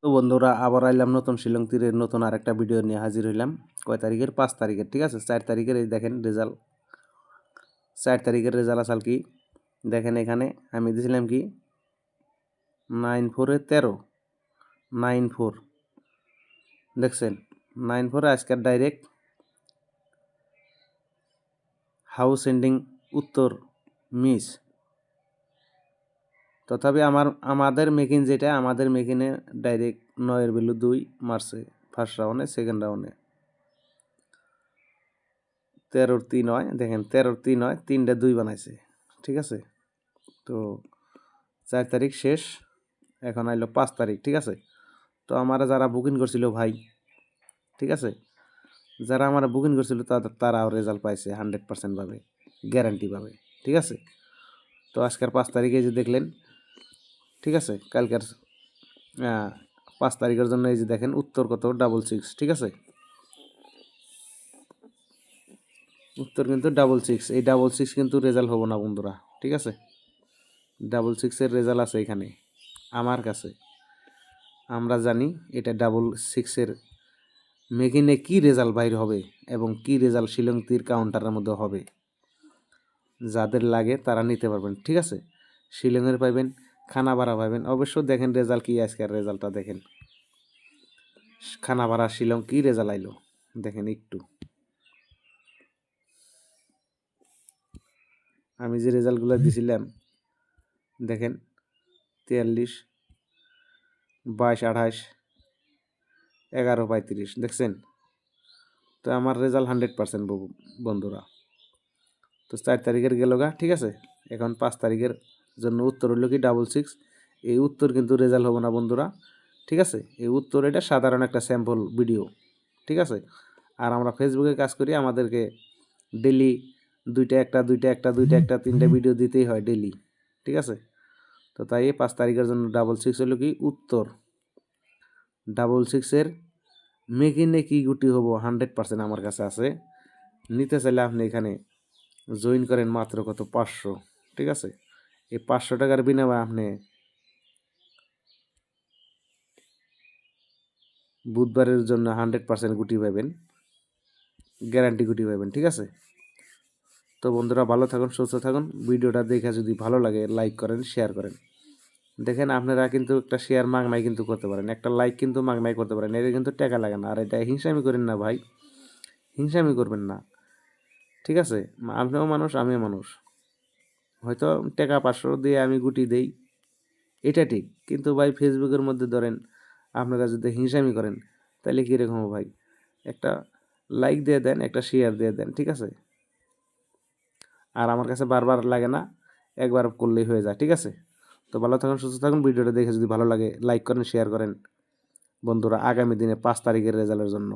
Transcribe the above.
তো বন্ধুরা আবার আইলাম নতুন শিলং তীরের নতুন আরেকটা ভিডিও নিয়ে হাজির হইলাম। কয় তারিখের? 5 তারিখের, ঠিক আছে। 4 তারিখের এই দেখেন রেজাল্ট। 4 তারিখের রেজাল্ট আসাল কি দেখেন, এখানে আমি দিয়েছিলাম কি 9/4 13 9/4 দেখছেন। 9/4 আজকের ডাইরেক্ট হাউস এন্ডিং উত্তর মিস। তথাপি আমাদের মেকিং যেটা, আমাদের মেকিনে ডাইরেক্ট 9-এর ভ্যালু 2 মারছে ফার্স্ট রাউন্ডে, সেকেন্ড রাউন্ডে 13-র 3 হয়। দেখেন 13-র 3 হয়, 3টা 2 বানাইছে, ঠিক আছে। তো 4 তারিখ শেষ, এখন আইলো 5 তারিখ, ঠিক আছে। তো আমার যারা বুকিং করছিল ভাই, ঠিক আছে, যারা আমার বুকিং করছিল তারাও রেজাল্ট পাইছে 100% পাবে, গ্যারান্টি পাবে, ঠিক আছে। তো আজকের 5 তারিখে যে দেখলেন, ঠিক আছে, কালকের 5 তারিখের জন্য এই যে দেখেন উত্তর কত 66, ঠিক আছে। উত্তর কিন্তু 66, এই 66 কিন্তু রেজাল্ট হবো না বন্ধুরা, ঠিক আছে। 66-এর রেজাল্ট আছে এখানে আমার কাছে। আমরা জানি এটা 66-এর মেকিনে কি রেজাল্ট বাইর হবে এবং কি রেজাল্ট শিলং তীর কাউন্টারের মধ্যে হবে। যাদের লাগে তারা নিতে পারবেন, ঠিক আছে। শিলংয়ের পাইবেন, খানা ভাড়া পাইবেন। অবশ্য দেখেন রেজাল্ট কি, আজকের রেজাল্টটা দেখেন। খানা ভাড়া শিলং কি রেজাল্ট আইলো দেখেন একটু। আমি যে রেজাল্টগুলো দিছিলাম দেখেন 43, 22, 28, 11, 35 দেখছেন। তো আমার রেজাল্ট 100% বন্ধুরা। তো 4 তারিখের গেল গা, ঠিক আছে। এখন 5 তারিখের জন্য উত্তর হলো কি 66। এই উত্তর কিন্তু রেজাল্ট হবো না বন্ধুরা, ঠিক আছে। এই উত্তর এটা সাধারণ একটা স্যাম্পল ভিডিও, ঠিক আছে। আর আমরা ফেসবুকে কাজ করি, আমাদেরকে ডেলি দুইটা একটা 3টা ভিডিও দিতেই হয় ডেলি, ঠিক আছে। তো তাই 5 তারিখের জন্য 66 হলো কি উত্তর। 66-এর মেকিনে কি গুটি হবো 100% আমার কাছে আছে। নিতে চাইলে আপনি এখানে জয়েন করেন মাত্র কত 500, ঠিক আছে। এই 500 টাকার বিনিময়ে আপনি বুধবারের জন্য 100% গুটি পাবেন, গ্যারান্টি গুটি পাবেন, ঠিক আছে। তো বন্ধুরা ভালো থাকুন, সুস্থ থাকুন। ভিডিওটা দেখে যদি ভালো লাগে লাইক করেন, শেয়ার করেন। দেখেন আপনারা কিন্তু একটা শেয়ার মাগনাই কিন্তু করতে পারেন, একটা লাইক কিন্তু মাগনাই করতে পারেন, এটা কিন্তু টাকা লাগে না। আর এটা হিংসামি করেন না ভাই, হিংসামি করবেন না, ঠিক আছে। আপনিও মানুষ, আমিও মানুষ। হয়তো টাকা 500 দিয়ে আমি গুটি দেই, এটা ঠিক, কিন্তু ভাই ফেসবুকের মধ্যে ধরেন আপনারা যদি হিংসামি করেন তাহলে কীরকম ভাই। একটা লাইক দিয়ে দেন, একটা শেয়ার দিয়ে দেন, ঠিক আছে। আর আমার কাছে বারবার লাগে না, একবার করলেই হয়ে যায়, ঠিক আছে। তো ভালো থাকুন, সুস্থ থাকুন। ভিডিওটা দেখে যদি ভালো লাগে লাইক করেন, শেয়ার করেন বন্ধুরা, আগামী দিনে 5 তারিখের রেজাল্টের জন্য।